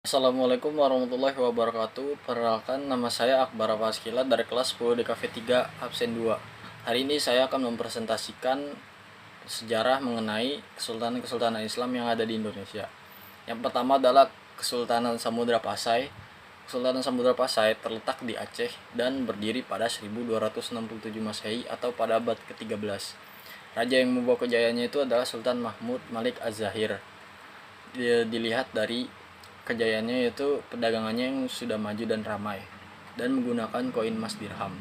Assalamualaikum warahmatullahi wabarakatuh. Perkenalkan, nama saya Akbar Afaskila dari kelas 10 DKV 3 absen 2. Hari ini saya akan mempresentasikan sejarah mengenai kesultanan-kesultanan Islam yang ada di Indonesia. Yang pertama adalah Kesultanan Samudra Pasai. Kesultanan Samudra Pasai terletak di Aceh dan berdiri pada 1267 Masehi atau pada abad ke-13. Raja yang membawa kejayaannya itu adalah Sultan Mahmud Malik Az-Zahir. Dilihat dari kejayaannya, yaitu perdagangannya yang sudah maju dan ramai dan menggunakan koin emas dirham.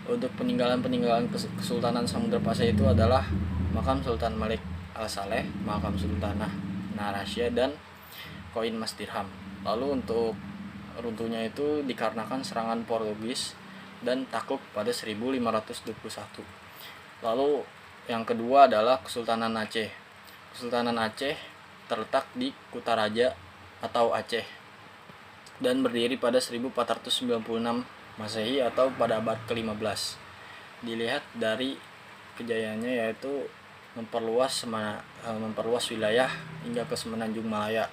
Untuk peninggalan-peninggalan Kesultanan Samudra Pasai itu adalah makam Sultan Malik Al-Saleh, makam Sultanah Narasya, dan koin emas dirham. Lalu untuk runtuhnya itu dikarenakan serangan Portugis dan takluk pada 1521. Lalu yang kedua adalah Kesultanan Aceh. Kesultanan Aceh terletak di Kutaraja atau Aceh dan berdiri pada 1496 Masehi atau pada abad ke-15. Dilihat dari kejayaannya, yaitu memperluas wilayah hingga ke Semenanjung Malaya.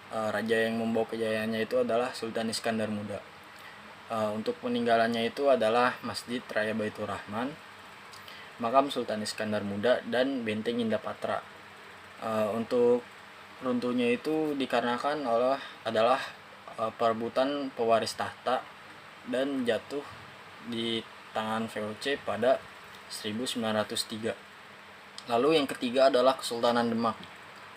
Raja yang membawa kejayaannya itu adalah Sultan Iskandar Muda. Untuk peninggalannya itu adalah Masjid Raya Baitur Rahman, makam Sultan Iskandar Muda, dan Benteng Indapatra. Untuk runtuhnya itu dikarenakan adalah perebutan pewaris tahta dan jatuh di tangan VOC pada 1903. Lalu yang ketiga adalah Kesultanan Demak.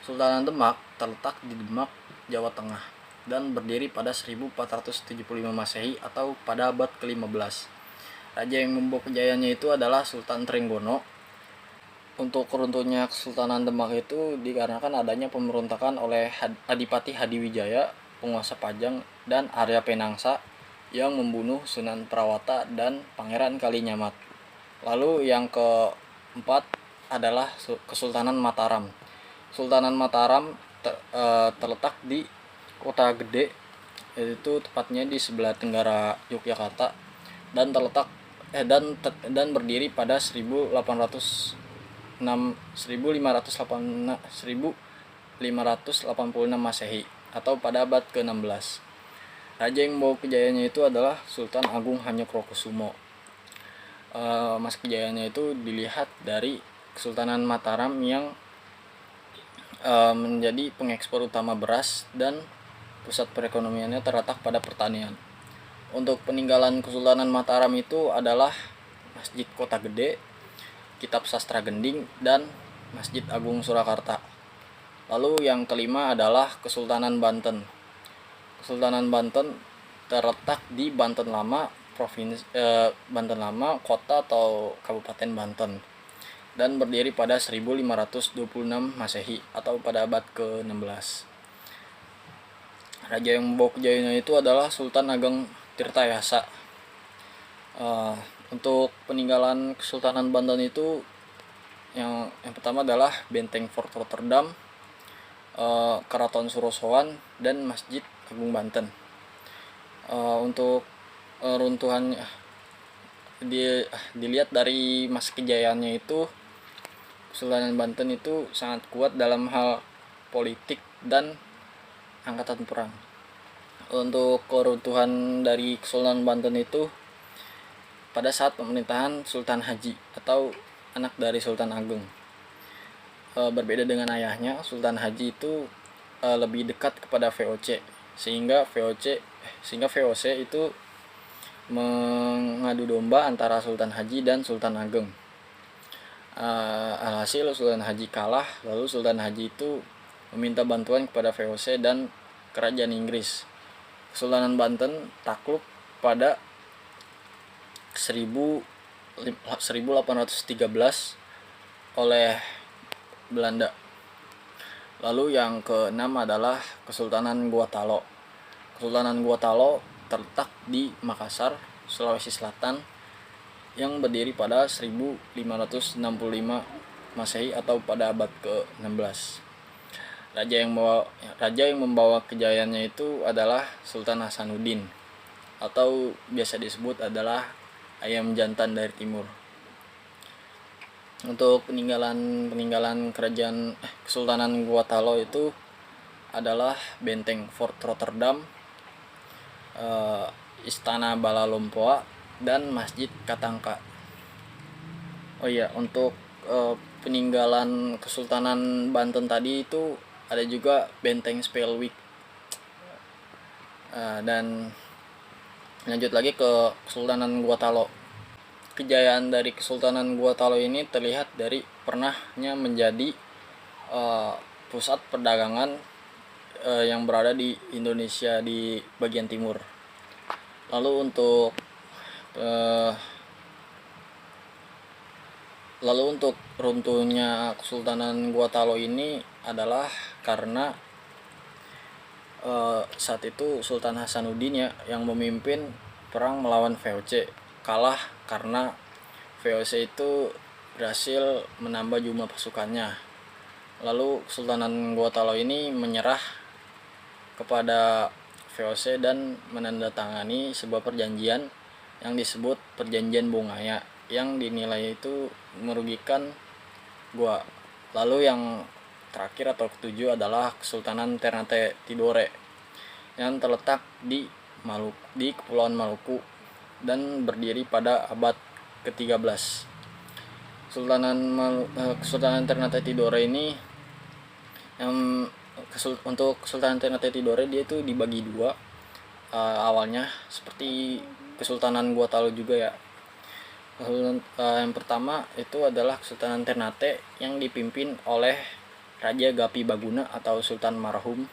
Kesultanan Demak terletak di Demak, Jawa Tengah dan berdiri pada 1475 Masehi atau pada abad ke-15. Raja yang membawa kejayaannya itu adalah Sultan Trenggono. Untuk runtuhnya Kesultanan Demak itu dikarenakan adanya pemberontakan oleh Adipati Hadiwijaya, penguasa Pajang, dan Arya Penangsa yang membunuh Sunan Prawata dan Pangeran Kalinyamat. Lalu yang keempat adalah Kesultanan Mataram. Kesultanan Mataram terletak di Kota Gede, yaitu tepatnya di sebelah tenggara Yogyakarta, dan berdiri pada 1586 Masehi atau pada abad ke-16. Raja yang membawa kejayaannya itu adalah Sultan Agung Hanyokrokusumo. Masa kejayaannya itu dilihat dari Kesultanan Mataram yang menjadi pengekspor utama beras dan pusat perekonomiannya terletak pada pertanian. Untuk peninggalan Kesultanan Mataram itu adalah Masjid Kota Gede, Kitab Sastra Gending, dan Masjid Agung Surakarta. Lalu yang kelima adalah Kesultanan Banten. Kesultanan Banten terletak di Banten Lama, Banten Lama, kota atau Kabupaten Banten, dan berdiri pada 1526 Masehi atau pada abad ke-16. Raja yang membawa kejayaannya itu adalah Sultan Ageng Tirtayasa. Untuk peninggalan Kesultanan Banten itu yang pertama adalah Benteng Fort Rotterdam, Keraton Surosoan, dan Masjid Agung Banten. Untuk runtuhan dilihat dari masa kejayaannya itu, Kesultanan Banten itu sangat kuat dalam hal politik dan angkatan perang. Untuk keruntuhan dari Kesultanan Banten itu pada saat pemerintahan Sultan Haji atau anak dari Sultan Agung. Berbeda dengan ayahnya, Sultan Haji itu lebih dekat kepada VOC, sehingga VOC itu mengadu domba antara Sultan Haji dan Sultan Ageng. Alhasil Sultan Haji kalah, lalu Sultan Haji itu meminta bantuan kepada VOC dan kerajaan Inggris. Kesultanan Banten takluk pada 1813 oleh Belanda. Lalu yang keenam adalah Kesultanan Gua Talo. Kesultanan Gua Talo terletak di Makassar, Sulawesi Selatan, yang berdiri pada 1565 Masehi atau pada abad ke-16. Raja yang membawa kejayaannya itu adalah Sultan Hasanuddin, atau biasa disebut adalah ayam jantan dari timur. Untuk peninggalan kerajaan Kesultanan Gua Talo itu adalah Benteng Fort Rotterdam, Istana Bala Lompoa, dan Masjid Katangka. Oh iya, untuk peninggalan Kesultanan Banten tadi itu ada juga Benteng Spelwijk. Dan lanjut lagi ke Kesultanan Gua Talo. Kejayaan dari Kesultanan Gua Talo ini terlihat dari pernahnya menjadi pusat perdagangan yang berada di Indonesia di bagian timur. Lalu untuk runtuhnya Kesultanan Gua Talo ini adalah karena saat itu Sultan Hasanuddin yang memimpin perang melawan VOC kalah karena VOC itu berhasil menambah jumlah pasukannya. Lalu Kesultanan Gua Talo ini menyerah kepada VOC dan menandatangani sebuah perjanjian yang disebut Perjanjian Bongaya yang dinilai itu merugikan Gua. Lalu yang terakhir atau ketujuh adalah Kesultanan Ternate Tidore yang terletak di Kepulauan Maluku dan berdiri pada abad ke-13. Kesultanan Ternate Tidore ini untuk Kesultanan Ternate Tidore dia itu dibagi dua, awalnya seperti Kesultanan Gua Talo juga ya. Yang pertama itu adalah Kesultanan Ternate yang dipimpin oleh Raja Gapi Baguna atau Sultan Marhum,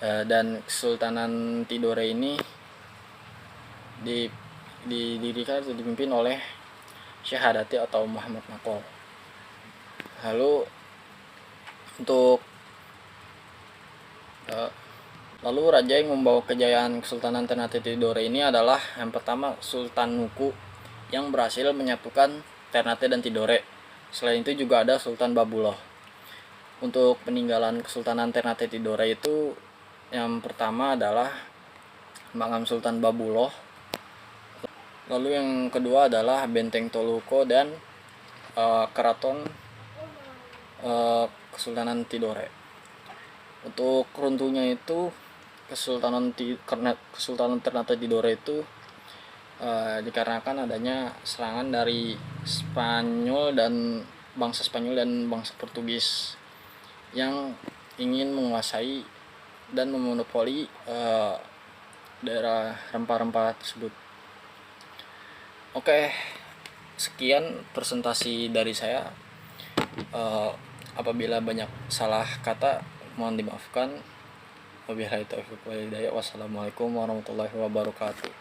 dan Kesultanan Tidore ini didirikan atau dipimpin oleh Syekh Hadati atau Muhammad Nakol. Lalu raja yang membawa kejayaan Kesultanan Ternate Tidore ini adalah yang pertama Sultan Nuku yang berhasil menyatukan Ternate dan Tidore. Selain itu juga ada Sultan Babuloh. Untuk peninggalan Kesultanan Ternate Tidore itu yang pertama adalah makam Sultan Babuloh. Lalu yang kedua adalah Benteng Toluko dan Keraton Kesultanan Tidore. Untuk runtuhnya itu Kesultanan Ternate Tidore itu dikarenakan adanya serangan dari bangsa Spanyol dan bangsa Portugis yang ingin menguasai dan memonopoli daerah rempah-rempah tersebut. Oke, sekian presentasi dari saya. Apabila banyak salah kata mohon dimaafkan. Wabillahi taufiq wal hidayah. Wassalamualaikum warahmatullahi wabarakatuh.